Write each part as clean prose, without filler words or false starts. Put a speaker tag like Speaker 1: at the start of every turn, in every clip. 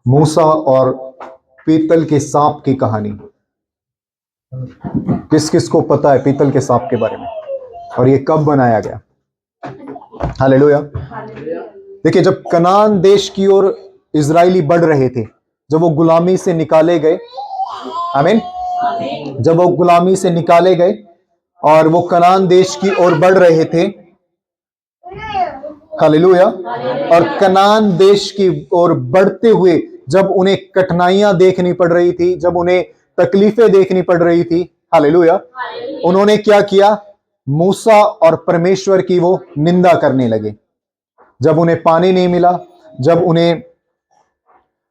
Speaker 1: मूसा और पीतल के सांप की कहानी। किस किस को पता है पीतल के सांप के बारे में और ये कब बनाया गया? हालेलुया। देखिए, जब कनान देश की ओर इजरायली बढ़ रहे थे, जब वो गुलामी से निकाले गए, आमीन, जब वो गुलामी से निकाले गए और वो कनान देश की ओर बढ़ रहे थे, हालेलुया, और कनान देश की ओर बढ़ते हुए जब उन्हें कठिनाइयां देखनी पड़ रही थी, जब उन्हें तकलीफें देखनी पड़ रही थी, हालेलुया, उन्होंने क्या किया? मूसा और परमेश्वर की वो निंदा करने लगे। जब उन्हें पानी नहीं मिला, जब उन्हें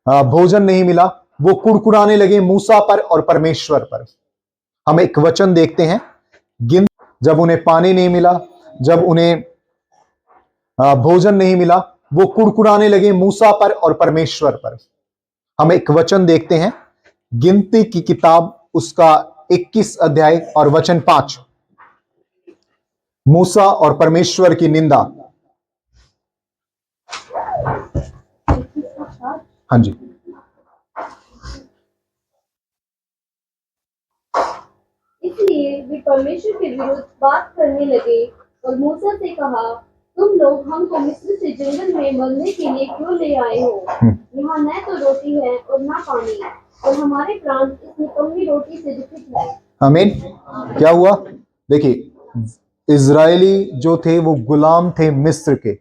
Speaker 1: भोजन नहीं मिला, वो कुड़कुड़ाने लगे मूसा पर और परमेश्वर पर। हम एक वचन देखते हैं, जब उन्हें पानी नहीं मिला, जब उन्हें भोजन नहीं मिला, वो कुड़कुड़ाने लगे मूसा पर और परमेश्वर पर। हम एक वचन देखते हैं, गिनती की किताब उसका 21 अध्याय और वचन 5। मूसा और परमेश्वर की निंदा। हाँ जी,
Speaker 2: इसलिए वे परमेश्वर के विरुद्ध बात करने लगे और मूसा से कहा, तुम लोग हमको मिस्र से जंगल में मरने के लिए क्यों ले आए हो? यहाँ न तो रोटी है और न पानी, और हमारे प्राण इस निकम्मी रोटी से दुखित है।
Speaker 1: आमीन। क्या हुआ? देखिए, इजरायली जो थे वो गुलाम थे मिस्र के,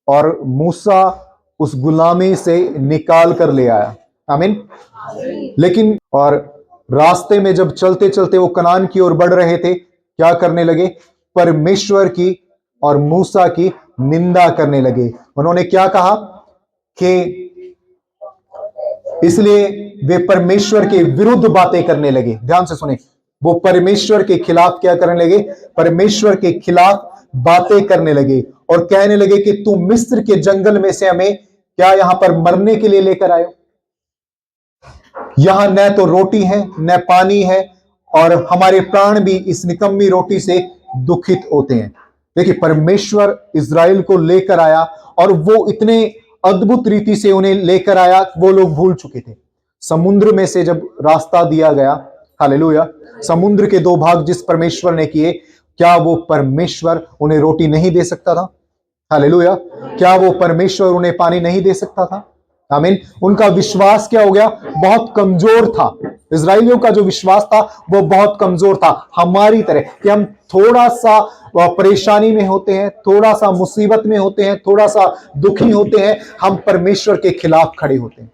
Speaker 1: और मूसा उस गुलामी से निकाल कर ले आया। आमीन। लेकिन और रास्ते में जब चलते चलते वो कनान की ओर बढ़ रहे थे, क्या करने लगे? परमेश्वर की और मूसा की निंदा करने लगे। उन्होंने क्या कहा कि इसलिए वे परमेश्वर के विरुद्ध बातें करने लगे। ध्यान से सुने, वो परमेश्वर के खिलाफ क्या करने लगे? परमेश्वर के खिलाफ बातें करने लगे और कहने लगे कि तू मिस्र के जंगल में से हमें क्या यहां पर मरने के लिए लेकर आए हो? यहां न तो रोटी है न पानी है, और हमारे प्राण भी इस निकम्मी रोटी से दुखित होते हैं। देखिए, परमेश्वर इज़राइल को लेकर आया और वो इतने अद्भुत रीति से उन्हें लेकर आया, वो लोग भूल चुके थे। समुद्र में से जब रास्ता दिया गया, हालेलुया, समुद्र के दो भाग जिस परमेश्वर ने किए, क्या वो परमेश्वर उन्हें रोटी नहीं दे सकता था? हालेलुया। क्या वो परमेश्वर उन्हें पानी नहीं दे सकता था? आमीन। उनका विश्वास क्या हो गया? बहुत कमजोर था। इजराइलियों का जो विश्वास था वो बहुत कमजोर था, हमारी तरह कि हम थोड़ा सा परेशानी में होते हैं, थोड़ा सा मुसीबत में होते हैं, थोड़ा सा दुखी होते हैं, हम परमेश्वर के खिलाफ खड़े होते हैं।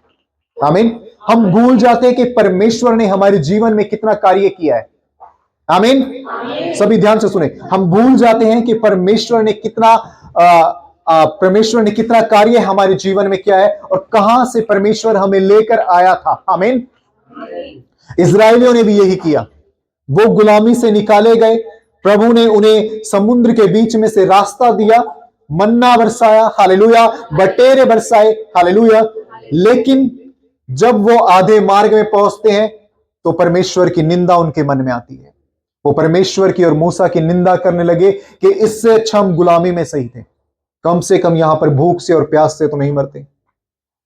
Speaker 1: आमीन। हम भूल जाते हैं कि परमेश्वर ने हमारे जीवन में कितना कार्य किया है। आमीन। सभी ध्यान से सुने, हम भूल जाते हैं कि परमेश्वर ने कितना कार्य हमारे जीवन में किया है और कहां से परमेश्वर हमें लेकर आया था। आमीन। इजरायलियों ने भी यही किया। वो गुलामी से निकाले गए, प्रभु ने उन्हें समुद्र के बीच में से रास्ता दिया, मन्ना बरसाया, हालेलुया, बटेरे बरसाए, हालेलुया। लेकिन जब वो आधे मार्ग में पहुंचते हैं तो परमेश्वर की निंदा उनके मन में आती है। वो परमेश्वर की और मूसा की निंदा करने लगे कि इससे अच्छा हम गुलामी में सही थे, कम से कम यहां पर भूख से और प्यास से तो नहीं मरते।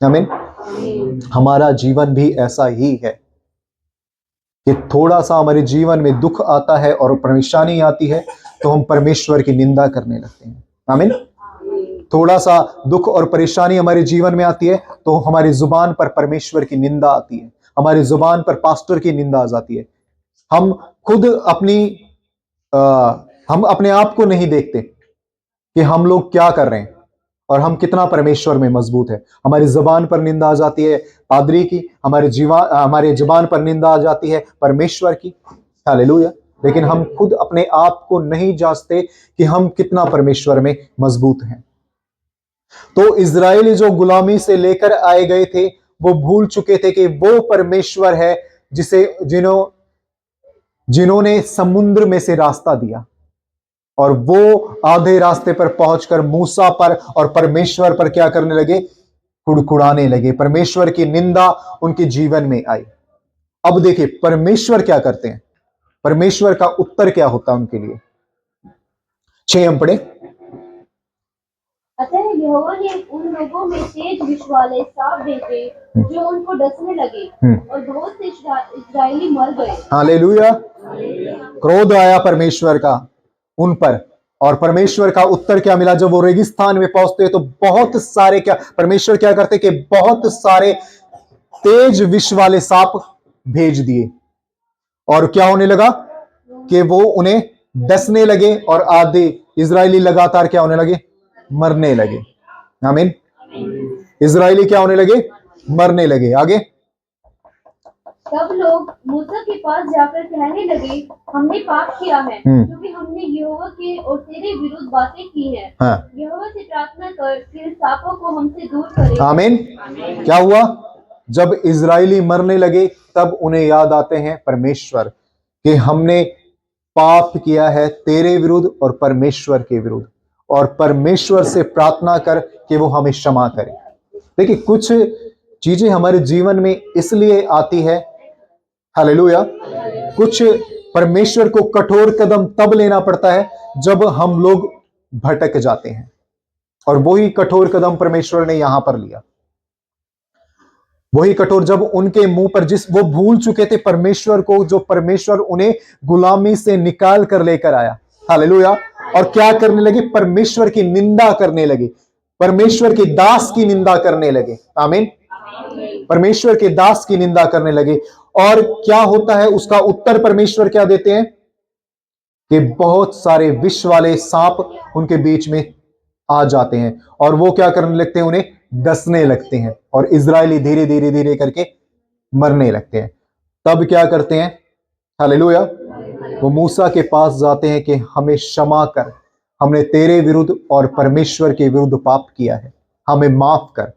Speaker 1: आमीन। हमारा जीवन भी ऐसा ही है कि थोड़ा सा हमारे जीवन में दुख आता है और परेशानी आती है तो हम परमेश्वर की निंदा करने लगते हैं। आमीन। थोड़ा सा दुख और परेशानी हमारे जीवन में आती है तो हमारी जुबान पर परमेश्वर की निंदा आती है, हमारी जुबान पर पास्टर की निंदा आ जाती है। हम खुद हम अपने आप को नहीं देखते कि हम लोग क्या कर रहे हैं और हम कितना परमेश्वर में मजबूत है। हमारी जुबान पर निंदा आ जाती है पादरी की, हमारे जुबान पर निंदा आ जाती है परमेश्वर की, हालेलुया। लेकिन हम खुद अपने आप को नहीं जांचते कि हम कितना परमेश्वर में मजबूत हैं। तो इजराइली जो गुलामी से लेकर आए गए थे, वो भूल चुके थे कि वो परमेश्वर है जिन्होंने समुद्र में से रास्ता दिया, और वो आधे रास्ते पर पहुंचकर मूसा पर और परमेश्वर पर क्या करने लगे? कुड़कुड़ाने लगे। परमेश्वर की निंदा उनके जीवन में आई। अब देखिए परमेश्वर क्या करते हैं, परमेश्वर का उत्तर क्या होता है उनके लिए। 6 हम पढ़े।
Speaker 2: अतः यहोवा ने उन लोगों में तेज विष वाले सांप भेजे जो उनको डसने लगे और बहुत से इस्राएली मर गए।
Speaker 1: हालेलुया। क्रोध आया परमेश्वर का उन पर, और परमेश्वर का उत्तर क्या मिला? जब वो रेगिस्तान में पहुंचते तो बहुत सारे परमेश्वर क्या करते कि बहुत सारे तेज विष वाले सांप भेज दिए, और क्या होने लगा कि वो उन्हें डसने लगे और आधे इजरायली लगातार क्या होने लगे? मरने लगे। आमीन। इजरायली क्या होने लगे? मरने लगे। आगे,
Speaker 2: तब लोग मूसा के पास जाकर कहने लगे, हमने पाप किया है क्योंकि हमने यहोवा के और तेरे विरुद्ध बातें की हैं।
Speaker 1: हाँ,
Speaker 2: यहोवा से प्रार्थना कर फिर सांपों को हमसे दूर करे।
Speaker 1: आमीन। क्या हुआ? जब इजरायली मरने लगे तब उन्हें याद आते हैं परमेश्वर कि हमने पाप किया है तेरे विरुद्ध और परमेश्वर के विरुद्ध, और परमेश्वर से प्रार्थना कर कि वो हमें क्षमा करे। देखिए, कुछ चीजें हमारे जीवन में इसलिए आती है, हालेलुया, कुछ परमेश्वर को कठोर कदम तब लेना पड़ता है जब हम लोग भटक जाते हैं, और वही कठोर कदम परमेश्वर ने यहां पर लिया। वही कठोर, जब उनके मुंह पर वो भूल चुके थे परमेश्वर को, जो परमेश्वर उन्हें गुलामी से निकाल कर लेकर आया। हालेलुया। और क्या करने लगे? परमेश्वर की निंदा करने लगे, परमेश्वर के दास की निंदा करने लगे। आमीन। परमेश्वर के दास की निंदा करने लगे, और क्या होता है? उसका उत्तर परमेश्वर क्या देते हैं कि बहुत सारे विष वाले सांप उनके बीच में आ जाते हैं, और वो क्या करने लगते हैं? उन्हें डसने लगते हैं, और इजरायली धीरे धीरे धीरे करके मरने लगते हैं। तब क्या करते हैं? हालेलुया। वो मूसा के पास जाते हैं कि हमें क्षमा कर, हमने तेरे विरुद्ध और परमेश्वर के विरुद्ध पाप किया है, हमें माफ कर।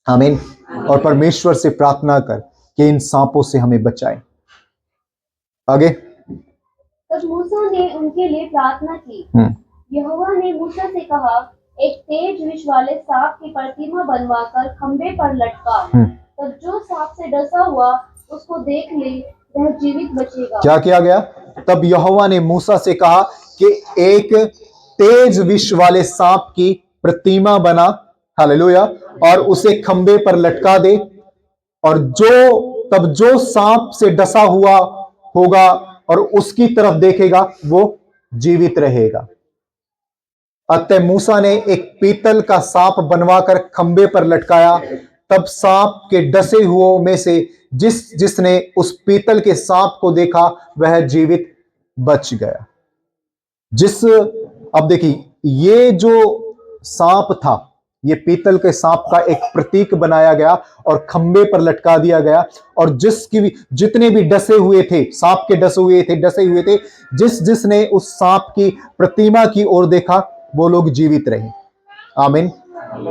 Speaker 1: आमीन। और परमेश्वर से प्रार्थना कर कि इन सांपों से हमें बचाए। आगे,
Speaker 2: तब मूसा ने उनके लिए प्रार्थना की। यहोवा ने मूसा से कहा, एक तेज विष वाले सांप की प्रतिमा बनवाकर खंबे पर लटका, तब जो सांप से डसा हुआ उसको देख ले, वह जीवित बचेगा। क्या
Speaker 1: किया गया? तब यहोवा ने मूसा से कहा कि एक तेज विष वाले सांप की प्रतिमा बना, हालेलुया, और उसे खंबे पर लटका दे, और तब जो सांप से डसा हुआ होगा और उसकी तरफ देखेगा वो जीवित रहेगा। अतः मूसा ने एक पीतल का सांप बनवाकर खंबे पर लटकाया। तब सांप के डसे हुओं में से जिसने उस पीतल के सांप को देखा वह जीवित बच गया। अब देखिए, ये जो सांप था, ये पीतल के सांप का एक प्रतीक बनाया गया और खंबे पर लटका दिया गया, और जितने भी डसे हुए थे, सांप के डसे हुए थे, जिसने उस सांप की प्रतिमा की ओर देखा वो लोग जीवित रहे। आमीन।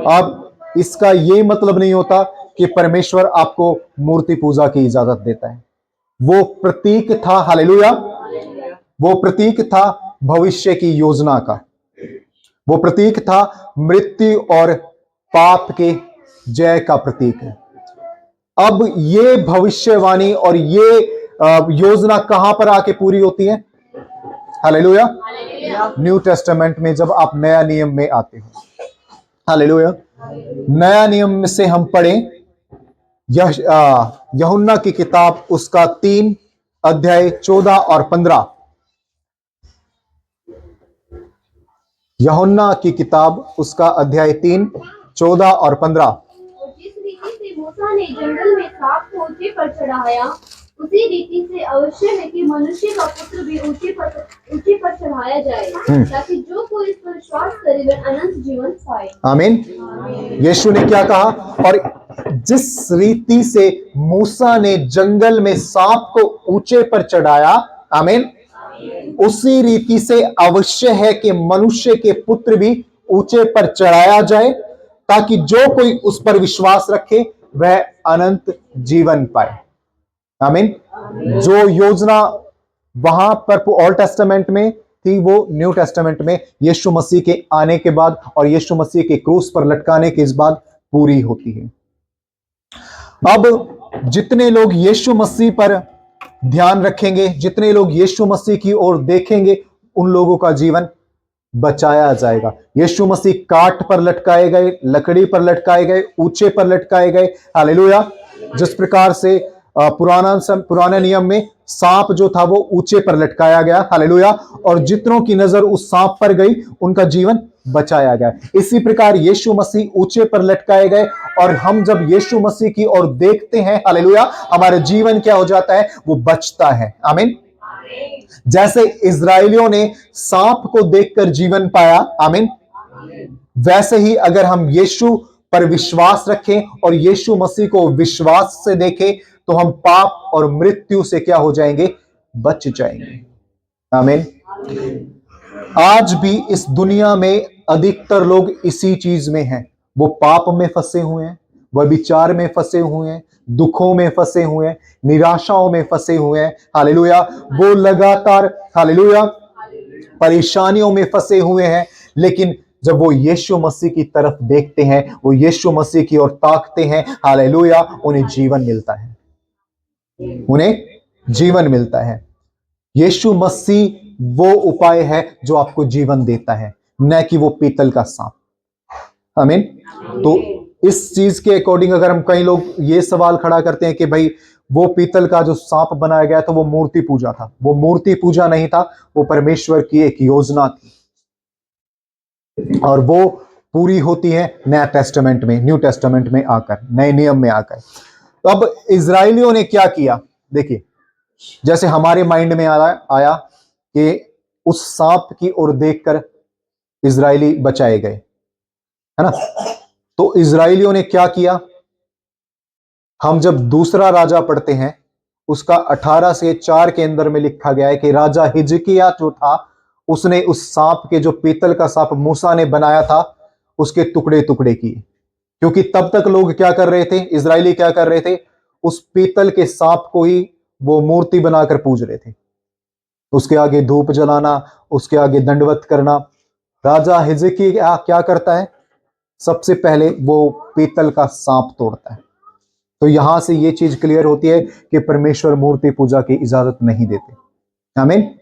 Speaker 1: अब इसका ये मतलब नहीं होता कि परमेश्वर आपको मूर्ति पूजा की इजाजत देता है। वो प्रतीक था, हालेलुया, वो प्रतीक था भविष्य की योजना का, वो प्रतीक था मृत्यु और पाप के जय का प्रतीक है। अब ये भविष्यवाणी और ये योजना कहां पर आके पूरी होती है? हालेलुया। न्यू टेस्टामेंट में जब आप नया नियम में आते हो, हालेलुया, नया नियम से हम पढ़ें यूहन्ना की किताब उसका 3 अध्याय 14 और 15। यूहन्ना की किताब उसका अध्याय 3 14 और 15।
Speaker 2: और जिस रीति से मूसा ने जंगल में सांप को ऊंचे पर चढ़ाया, उसी रीति से अवश्य है कि मनुष्य का पुत्र भी ऊंचे पर चढ़ाया जाए, ताकि जो कोई इस पर विश्वास करे वह अनंत जीवन पाए। आमीन।
Speaker 1: यीशु ने क्या कहा? और जिस रीति से मूसा ने जंगल में सांप को ऊंचे पर चढ़ाया, आमीन, उसी रीति से अवश्य है कि मनुष्य के पुत्र भी ऊंचे पर चढ़ाया जाए, ताकि जो कोई उस पर विश्वास रखे वह अनंत जीवन पाए। आमीन। जो योजना वहां पर ओल्ड टेस्टामेंट में थी वो न्यू टेस्टामेंट में यीशु मसीह के आने के बाद और यीशु मसीह के क्रूस पर लटकाने के बाद पूरी होती है। अब जितने लोग यीशु मसीह पर ध्यान रखेंगे, जितने लोग यीशु मसीह की ओर देखेंगे, उन लोगों का जीवन बचाया जाएगा। यीशु मसीह काट पर लटकाए गए, लकड़ी पर लटकाए गए, ऊंचे पर लटकाए गए। हालेलुया। जिस प्रकार से पुराने नियम में सांप जो था वो ऊंचे पर लटकाया गया। हालेलुया। और जितनों की नजर उस सांप पर गई उनका जीवन बचाया गया। इसी प्रकार यीशु मसीह ऊंचे पर लटकाए गए और हम जब यीशु मसीह की ओर देखते हैं, हालेलुया, हमारा जीवन क्या हो जाता है? वो बचता है। आमीन। जैसे इजरायलियों ने सांप को देखकर जीवन पाया, आमीन, वैसे ही अगर हम यीशु पर विश्वास रखें और यीशु मसीह को विश्वास से देखें तो हम पाप और मृत्यु से क्या हो जाएंगे? बच जाएंगे। आमीन। आज भी इस दुनिया में अधिकतर लोग इसी चीज में हैं। वो पाप में फंसे हुए हैं, वह विचार में फंसे हुए हैं, दुखों में फंसे हुए हैं, निराशाओं में फंसे हुए हैं। हालेलुया। वो लगातार, हालेलुया, परेशानियों में फंसे हुए हैं। लेकिन जब वो यीशु मसीह की तरफ देखते हैं, वो यीशु मसीह की ओर ताकते हैं, हालेलुया, उन्हें जीवन मिलता है। उन्हें जीवन मिलता है। यीशु मसीह वो उपाय है जो आपको जीवन देता है, न कि वो पीतल का सांप। आमीन। तो इस चीज के अकॉर्डिंग अगर हम, कई लोग ये सवाल खड़ा करते हैं कि भाई वो पीतल का जो सांप बनाया गया था वो मूर्ति पूजा था। वो मूर्ति पूजा नहीं था, वो परमेश्वर की एक योजना थी और वो पूरी होती है नया टेस्टामेंट में, न्यू टेस्टामेंट में आकर, नए नियम में आकर। तो अब इजरायलियों ने क्या किया? देखिए, जैसे हमारे माइंड में आया कि उस सांप की ओर देखकर इजरायली बचाए गए, है ना? तो इजरायलियों ने क्या किया? हम जब दूसरा राजा पढ़ते हैं उसका 18 से 4 के अंदर में लिखा गया है कि राजा हिजकिय्याह जो था उसने उस सांप के, जो पीतल का सांप मूसा ने बनाया था, उसके टुकड़े टुकड़े किए। क्योंकि तब तक लोग क्या कर रहे थे? इजरायली क्या कर रहे थे? उस पीतल के सांप को ही वो मूर्ति बनाकर पूज रहे थे। उसके आगे धूप जलाना, उसके आगे दंडवत करना। राजा हिजकिय्याह क्या करता है? सबसे पहले वो पीतल का सांप तोड़ता है। तो यहां से ये चीज क्लियर होती है कि परमेश्वर मूर्ति पूजा की इजाजत नहीं देते। आमीन।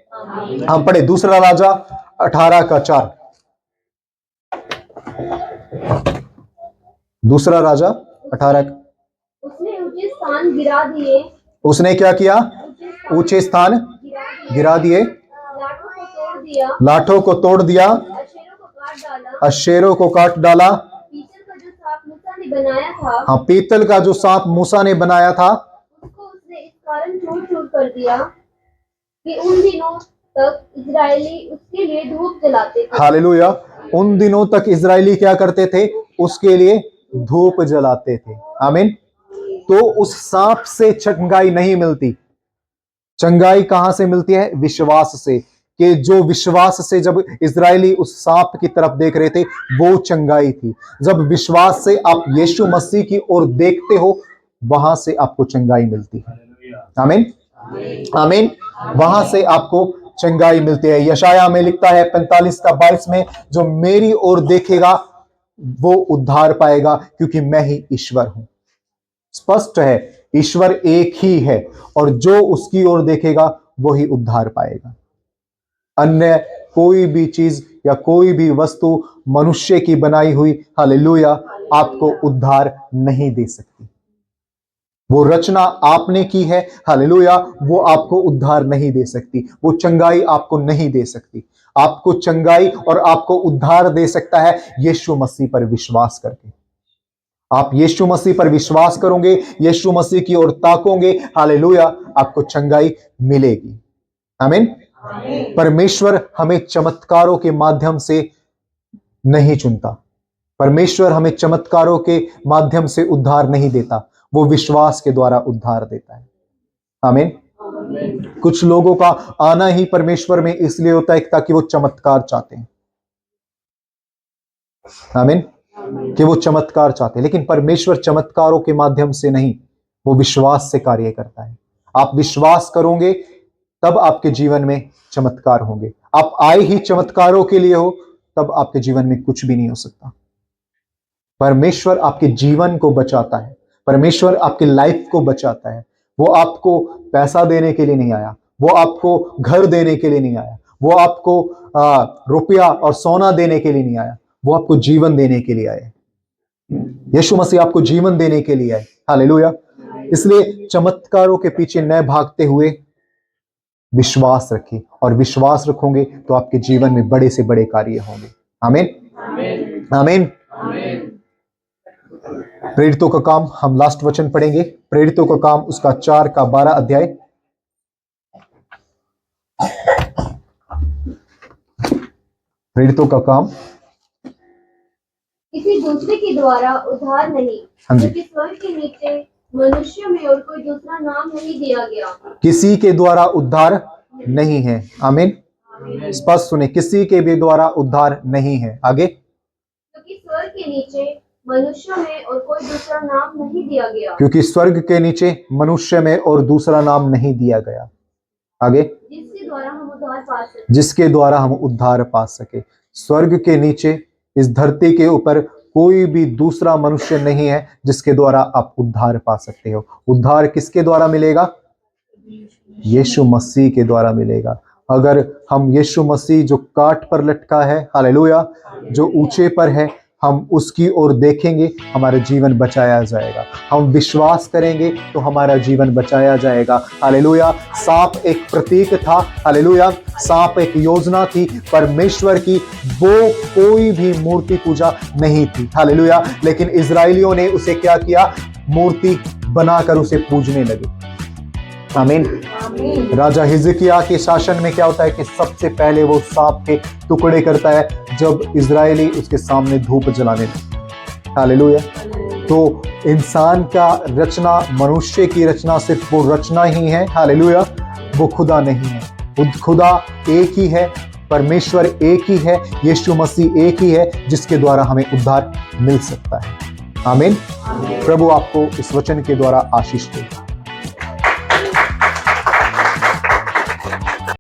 Speaker 1: हम पढ़े दूसरा राजा 18 का 4। दूसरा राजा 18।
Speaker 2: उसने ऊंचे स्थान गिरा दिए।
Speaker 1: उसने क्या किया? ऊंचे स्थान गिरा दिए,
Speaker 2: लाठों को तोड़ दिया,
Speaker 1: लाठों को तोड़ दिया,
Speaker 2: अशेरों को काट डाला,
Speaker 1: अशेरों को काट डाला।
Speaker 2: पीतल का जो सांप मूसा ने बनाया था,
Speaker 1: हाँ, पीतल का जो सांप मूसा ने बनाया था
Speaker 2: उसको उसने इस कारण चूर चूर कर दिया कि उन दिनों तक इजरायली उसके लिए धूप जलाते थे।
Speaker 1: हालेलुया। उन दिनों तक इजरायली क्या करते थे? उसके लिए धूप जलाते थे। आमीन। तो उस सांप से चंगाई नहीं मिलती। चंगाई कहां से मिलती है? विश्वास से। कि जो विश्वास से जब इजरायली उस सांप की तरफ देख रहे थे वो चंगाई थी। जब विश्वास से आप यीशु मसीह की ओर देखते हो वहां से आपको चंगाई मिलती है। आमीन। आमीन। वहां से आपको चंगाई मिलती है। यशाया में लिखता है 45 का 22 में, जो मेरी ओर देखेगा वो उद्धार पाएगा क्योंकि मैं ही ईश्वर हूं। स्पष्ट है, ईश्वर एक ही है और जो उसकी ओर देखेगा वो ही उद्धार पाएगा। अन्य कोई भी चीज या कोई भी वस्तु मनुष्य की बनाई हुई, हालेलुया, आपको उद्धार नहीं दे सकती। वो रचना आपने की है, हालेलुया, वो आपको उद्धार नहीं दे सकती। वो चंगाई आपको नहीं दे सकती। आपको चंगाई और आपको उद्धार दे सकता है यीशु मसीह पर विश्वास करके। आप यीशु मसीह पर विश्वास करोगे, यीशु मसीह की ओर ताकोगे, हालेलुया, आपको चंगाई मिलेगी। आमीन। परमेश्वर हमें चमत्कारों के माध्यम से नहीं चुनता। परमेश्वर हमें चमत्कारों के माध्यम से उद्धार नहीं देता, वो विश्वास के द्वारा उद्धार देता है। आमीन। कुछ लोगों का आना ही परमेश्वर में इसलिए होता है ताकि वो चमत्कार चाहते हैं। आमीन। कि वो चमत्कार चाहते हैं, लेकिन परमेश्वर चमत्कारों के माध्यम से नहीं, वो विश्वास से कार्य करता है। आप विश्वास करोगे तब आपके जीवन में चमत्कार होंगे। आप आए ही चमत्कारों के लिए हो तब आपके जीवन में कुछ भी नहीं हो सकता। परमेश्वर आपके जीवन को बचाता है, परमेश्वर आपकी लाइफ को बचाता है। वो आपको पैसा देने के लिए नहीं आया, वो आपको घर देने के लिए नहीं आया, वो आपको रुपया और सोना देने के लिए नहीं आया, वो आपको जीवन देने के लिए आया। यीशु मसीह आपको जीवन देने के लिए आए। हालेलुया। इसलिए चमत्कारों के पीछे न भागते हुए विश्वास रखिए, और विश्वास रखोगे तो आपके जीवन में बड़े से बड़े कार्य होंगे। आमीन आमीन। प्रेरितों का काम, हम लास्ट वचन पढ़ेंगे, प्रेरितों का काम उसका 4 का 12 अध्याय। प्रेरितों का काम
Speaker 2: किसी दूसरे के द्वारा उद्धार नहीं,
Speaker 1: हाँ जी।
Speaker 2: क्योंकि स्वर्ग के नीचे मनुष्य में और कोई दूसरा नाम नहीं दिया गया।
Speaker 1: किसी के द्वारा उद्धार नहीं है। आमीन। स्पष्ट सुने, किसी के भी द्वारा उद्धार नहीं है। आगे,
Speaker 2: क्योंकि स्वर्ग के नीचे मनुष्य में और कोई दूसरा नाम नहीं दिया गया,
Speaker 1: क्योंकि स्वर्ग के नीचे मनुष्य में और दूसरा नाम नहीं दिया गया। आगे,
Speaker 2: जिसके द्वारा हम उद्धार पा सके।
Speaker 1: जिसके द्वारा हम उद्धार पा सके। स्वर्ग के नीचे इस धरती के ऊपर कोई भी दूसरा मनुष्य नहीं है जिसके द्वारा आप उद्धार पा सकते हो। उद्धार किसके द्वारा मिलेगा? यीशु मसीह के द्वारा मिलेगा। अगर हम यीशु मसीह जो काट पर लटका है, हालेलुया, जो ऊंचे पर है, हम उसकी ओर देखेंगे, हमारा जीवन बचाया जाएगा। हम विश्वास करेंगे तो हमारा जीवन बचाया जाएगा। हालेलुया। सांप एक प्रतीक था, हालेलुया, सांप एक योजना थी परमेश्वर की, वो कोई भी मूर्ति पूजा नहीं थी, हालेलुया। लेकिन इजरायलियों ने उसे क्या किया? मूर्ति बनाकर उसे पूजने लगे। आमीन। राजा हिजकिया के शासन में क्या होता है कि सबसे पहले वो सांप के टुकड़े करता है जब इजरायली उसके सामने धूप जलाने लगे। हालेलुया। तो इंसान का रचना, मनुष्य की रचना सिर्फ वो रचना ही है, हालेलुया, वो खुदा नहीं है। खुदा एक ही है, परमेश्वर एक ही है, यीशु मसीह एक ही है जिसके द्वारा हमें उद्धार मिल सकता है। आमीन। प्रभु आपको इस वचन के द्वारा आशीष दे।